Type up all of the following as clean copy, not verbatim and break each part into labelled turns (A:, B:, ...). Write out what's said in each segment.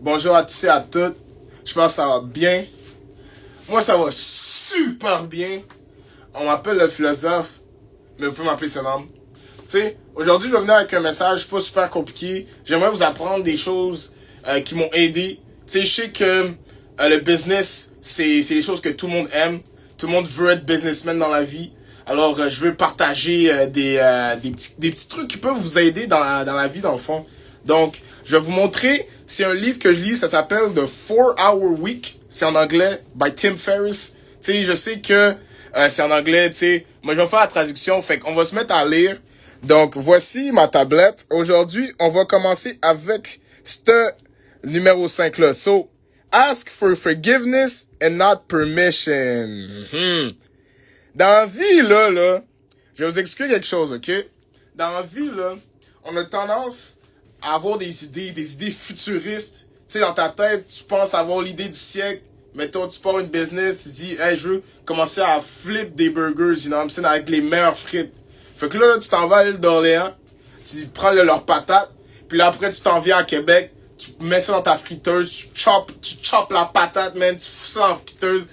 A: Bonjour à tous et à toutes. Je pense que ça va bien. Moi, ça va super bien. On m'appelle le philosophe, mais vous pouvez m'appeler ce nom. Tu sais, aujourd'hui, je vais venir avec un message pas super compliqué. J'aimerais vous apprendre des choses qui m'ont aidé. Tu sais, je sais que le business, c'est des choses que tout le monde aime. Tout le monde veut être businessman dans la vie. Alors, je veux partager des petits trucs qui peuvent vous aider dans la vie, dans le fond. Donc, je vais vous montrer, c'est un livre que je lis, ça s'appelle The 4-Hour Week. C'est en anglais, by Tim Ferriss. Tu sais, je sais que c'est en anglais, tu sais. Moi, je vais faire la traduction, fait qu'on va se mettre à lire. Donc, voici ma tablette. Aujourd'hui, on va commencer avec ce numéro 5 là. So, ask for forgiveness and not permission. Dans la vie, là, je vais vous expliquer quelque chose, ok? Dans la vie, là, on a tendance à avoir des idées futuristes. Tu sais, dans ta tête, tu penses avoir l'idée du siècle. Mettons, tu pars une business, tu dis, hey, je veux commencer à flip des burgers, you know, avec les meilleures frites. Fait que là, tu t'en vas à l'île d'Orléans, tu prends leurs patates, puis là, après, tu t'en viens à Québec, tu mets ça dans ta friteuse, tu choppes la patate, man, tu fous ça en friteuse,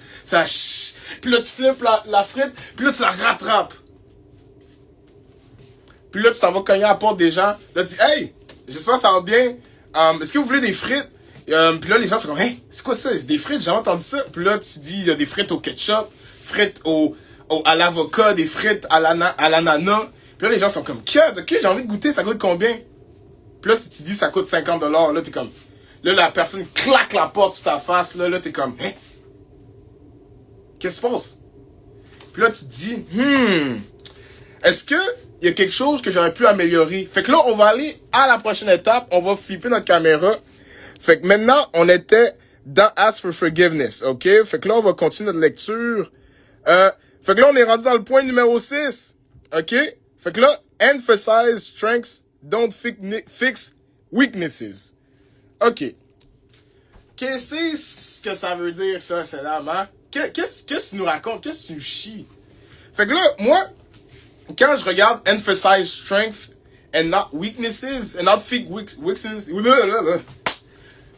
A: puis là, tu flippes la frite, puis là, tu la rattrapes. Puis là, tu t'en vas cogner à la porte des gens, là, tu dis, hey, j'espère que ça va bien, est-ce que vous voulez des frites? Puis là, les gens sont comme, hey, c'est quoi ça? Des frites, j'ai jamais entendu ça. Puis là, tu dis, il y a des frites au ketchup, frites à l'avocat, des frites à l'ananas. Puis là, les gens sont comme, ok, j'ai envie de goûter, ça coûte combien? Puis là, si tu dis, ça coûte 50$, là, t'es comme, là, la personne claque la porte sur ta face, là, t'es comme, hein? Qu'est-ce qui se passe? Puis là, tu te dis, est-ce que il y a quelque chose que j'aurais pu améliorer? Fait que là, on va aller à la prochaine étape, on va flipper notre caméra. Fait que maintenant, on était dans Ask for Forgiveness, ok? Fait que là, on va continuer notre lecture. Fait que là, on est rendu dans le point numéro 6, ok? Fait que là, emphasize strengths, don't fix weaknesses. Ok. Qu'est-ce que ça veut dire, ça, c'est là, hein? Qu'est-ce que tu nous racontes? Qu'est-ce que tu nous chies? Fait que là, moi, quand je regarde emphasize strengths and not weaknesses, and not fix weaknesses,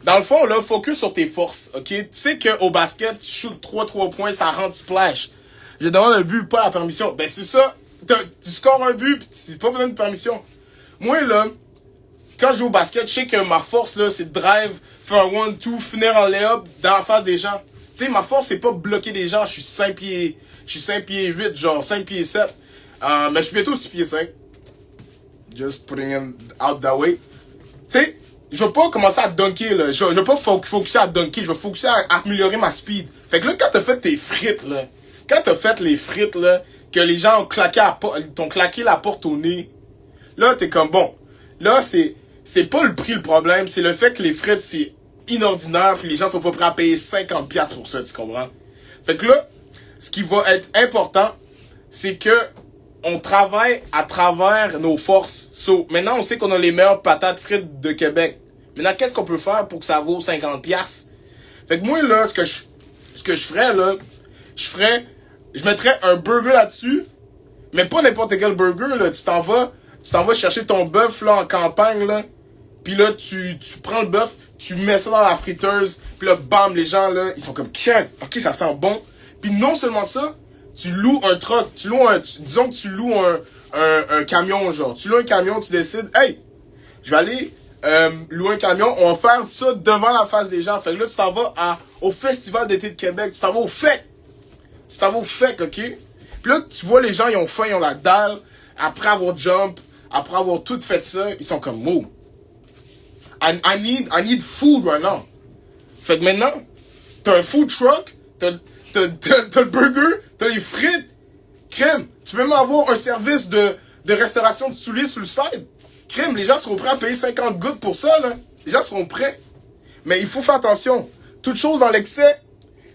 A: dans le fond, là, focus sur tes forces, ok? Tu sais qu'au basket, tu shoots 3 points, ça rentre splash. Je demande un but, pas la permission. Ben, c'est ça. Tu scores un but, pis c'est pas besoin de permission. Moi, là, quand je joue au basket, je sais que ma force, là, c'est de drive, faire un 1-2, finir en lay-up dans la face des gens. Tu sais, ma force, c'est pas bloquer des gens. Je suis 5 pieds 8, genre 5 pieds 7. Mais je suis bientôt 6 pieds 5. Just putting it out that way. Tu sais, je vais pas commencer à dunker, là. Je vais pas focuser à dunker. Je vais focuser à améliorer ma speed. Fait que là, quand t'as fait tes frites, là, quand t'as fait les frites, là, que les gens t'ont claqué la porte au nez, là, t'es comme, bon, là, c'est pas le prix le problème, c'est le fait que les frites, c'est inordinaire, puis les gens sont pas prêts à payer 50$ pour ça, tu comprends? Fait que là, ce qui va être important, c'est que on travaille à travers nos forces. So, maintenant, on sait qu'on a les meilleures patates frites de Québec. Maintenant, qu'est-ce qu'on peut faire pour que ça vaut 50$? Fait que moi, là, ce que je ferais, là, je mettrais un burger là-dessus, mais pas n'importe quel burger, là. Tu t'en vas chercher ton bœuf, là, en campagne, là. Puis là, tu prends le bœuf, tu mets ça dans la friteuse, puis là, bam, les gens, là, ils sont comme, ok, ça sent bon. Puis non seulement ça, tu loues un truck, disons que tu loues un camion, genre. Tu loues un camion, tu décides, hey, je vais aller louer un camion, on va faire ça devant la face des gens. Fait que là, tu t'en vas au Festival d'été de Québec, tu t'en vas au FEC. Tu t'en vas au FEC, ok? Puis là, tu vois les gens, ils ont faim, ils ont la dalle. Après avoir jump, après avoir tout fait ça, ils sont comme, oh, I need food right now. Fait que maintenant, t'as un food truck, t'as le burger, t'as les frites, crème. Tu peux même avoir un service de restauration de souliers sur le side. Crème, les gens seront prêts à payer 50 gouttes pour ça, là. Les gens seront prêts. Mais il faut faire attention. Toute chose dans l'excès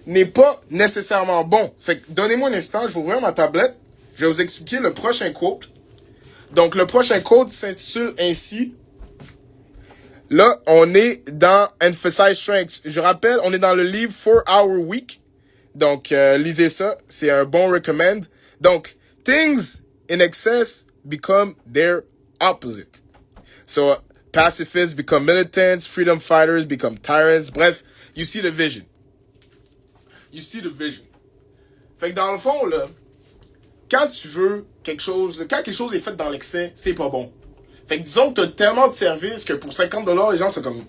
A: n'est pas nécessairement bon. Fait que donnez-moi un instant, je vais ouvrir ma tablette. Je vais vous expliquer le prochain quote. Donc, le prochain quote s'intitule ainsi. Là, on est dans Emphasize Strengths. Je rappelle, on est dans le livre 4-Hour Week. Donc, lisez ça. C'est un bon recommend. Donc, things in excess become their opposite. So, pacifists become militants, freedom fighters become tyrants. Bref, you see the vision. You see the vision. Fait que dans le fond, là, quand tu veux quelque chose, quand quelque chose est fait dans l'excès, c'est pas bon. Fait que disons que t'as tellement de services que pour 50$, les gens sont comme,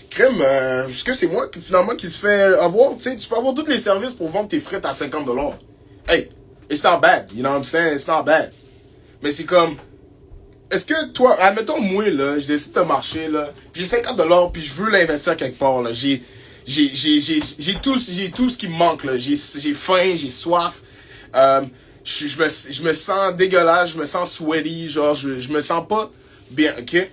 A: crème, est-ce que c'est moi qui finalement qui se fait avoir, tu sais, tu peux avoir tous les services pour vendre tes frites à 50$. Hey, it's not bad, you know what I'm saying? It's not bad. Mais c'est comme, est-ce que toi, admettons moi, là, je décide de marcher, là, puis j'ai 50$, puis je veux l'investir quelque part, là, j'ai tout ce qui me manque, là, j'ai faim, j'ai soif, je me sens dégueulasse, je me sens sweaty, genre, je me sens pas bien, ok?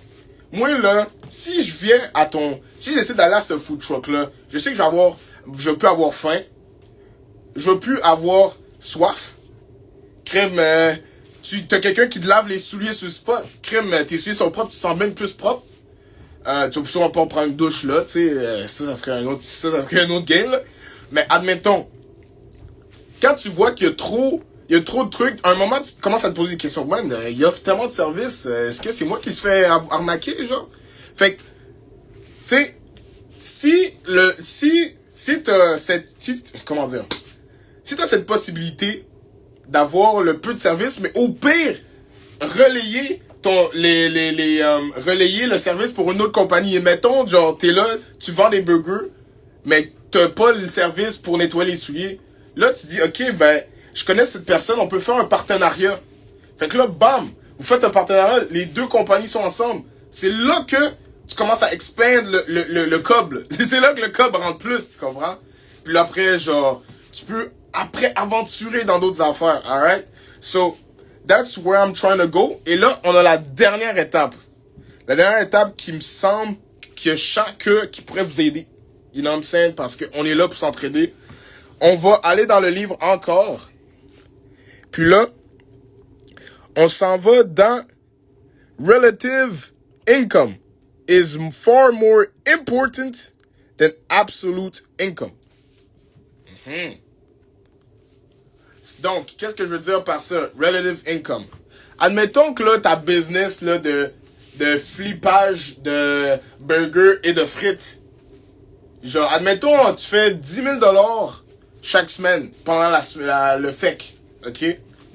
A: Moi, là, si j'essaie d'aller à ce food truck-là, je sais que je peux avoir faim, je peux avoir soif, crème, t'as quelqu'un qui te lave les souliers sur le spot, crème, tes souliers sont propres, tu te sens même plus propre, tu vas sûrement pas prendre une douche, là, tu sais, ça serait un autre game, là. Mais admettons, quand tu vois qu'il y a trop de trucs, à un moment, tu commences à te poser des questions. Man, il offre tellement de services. Est-ce que c'est moi qui se fais arnaquer, genre? Fait que, tu sais, si t'as comment dire? Si t'as cette possibilité d'avoir le peu de services, mais au pire, relayer relayer le service pour une autre compagnie. Et mettons, genre, t'es là, tu vends des burgers, mais t'as pas le service pour nettoyer les souliers. Là, tu dis, ok, ben, je connais cette personne, on peut faire un partenariat. Fait que là, bam, vous faites un partenariat, les deux compagnies sont ensemble. C'est là que tu commences à expandre le cob. C'est là que le cob rentre plus, tu comprends? Puis là, après, genre, tu peux après aventurer dans d'autres affaires, alright? So, that's where I'm trying to go. Et là, on a la dernière étape. La dernière étape qui me semble qui pourrait vous aider. You know what I'm saying? Parce qu'on est là pour s'entraider. On va aller dans le livre encore. Puis là, on s'en va dans relative income is far more important than absolute income. Donc, qu'est-ce que je veux dire par ça? Relative income. Admettons que là, ta business là, de flippage de burgers et de frites. Genre, admettons, tu fais 10 000$ chaque semaine pendant le FEC. OK?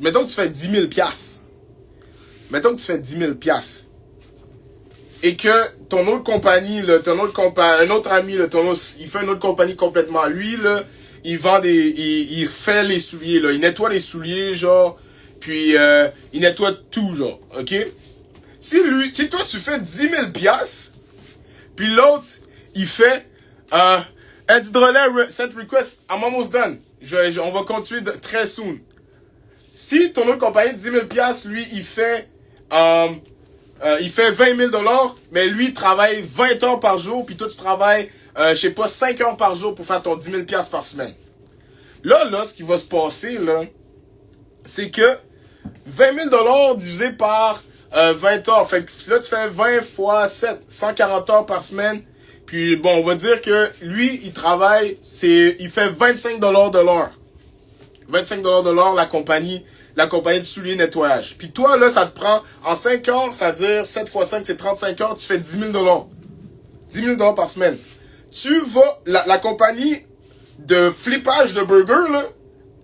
A: Mettons que tu fais 10 000$. Mettons que tu fais 10 000$. Et que ton autre compagnie, là, un autre ami, là, il fait une autre compagnie complètement. Lui, là, il vend il fait les souliers, là. Il nettoie les souliers, genre. Puis, il nettoie tout, genre. OK? Si toi, tu fais 10 000$, puis l'autre, il fait, set request, I'm almost done. On va continuer très soon. Si ton autre compagnie de 10 000$, lui, il fait 20 000$, mais lui, il travaille 20 heures par jour, puis toi, tu travailles, je sais pas, 5 heures par jour pour faire ton 10 000$ par semaine. Là, ce qui va se passer, là, c'est que 20 000$ divisé par 20 heures. Fait que là, tu fais 20 fois 7, 140 heures par semaine. Puis, bon, on va dire que lui, il travaille, il fait 25$ de l'heure. 25$ de l'heure, la compagnie de souliers nettoyage. Puis toi, là, ça te prend, en 5 heures, c'est-à-dire 7 fois 5, c'est 35 heures, tu fais 10 000$. 10 000$ par semaine. Tu vas, la compagnie de flippage de burger, là,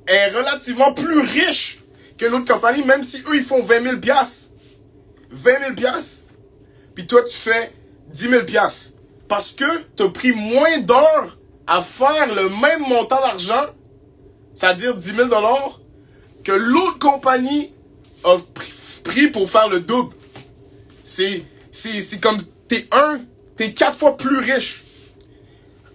A: est relativement plus riche que l'autre compagnie, même si eux, ils font 20 000$. 20 000$. Puis toi, tu fais 10 000$. Parce que tu as pris moins d'heures à faire le même montant d'argent, c'est-à-dire 10 000$, que l'autre compagnie a pris pour faire le double. C'est comme, t'es 4 fois plus riche.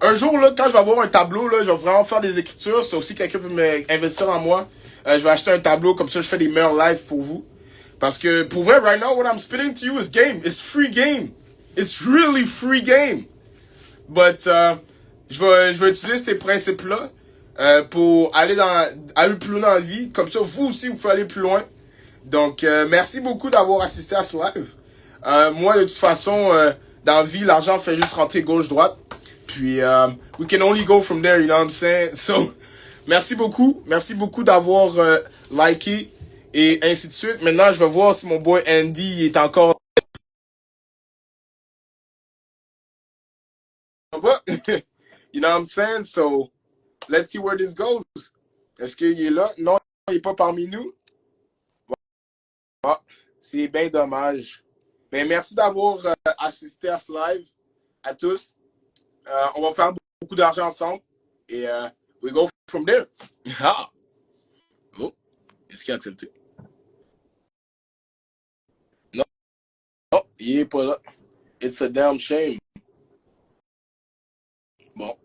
A: Un jour, là, quand je vais avoir un tableau, là, je vais vraiment faire des écritures. Ça aussi, quelqu'un peut m'investir en moi. Je vais acheter un tableau, comme ça, je fais des meilleurs lives pour vous. Parce que, pour vrai, right now, what I'm spitting to you is game. It's free game. It's really free game. But, je vais utiliser ces principes-là, pour aller plus loin dans la vie. Comme ça, vous aussi, vous pouvez aller plus loin. Donc, merci beaucoup d'avoir assisté à ce live. Moi, de toute façon, dans la vie, l'argent fait juste rentrer gauche-droite. Puis, we can only go from there, you know what I'm saying? So, merci beaucoup d'avoir liké et ainsi de suite. Maintenant, je vais voir si mon boy Andy est encore You know what I'm saying? So, let's see where this goes. Est-ce qu'il est là? Non, il n'est pas parmi nous. Ah, c'est bien dommage. Ben, merci d'avoir assisté à ce live à tous. On va faire beaucoup d'argent ensemble. Et we go from there. Ah! Oh, est-ce qu'il a accepté? Non, non, il est pas là. It's a damn shame. Bon.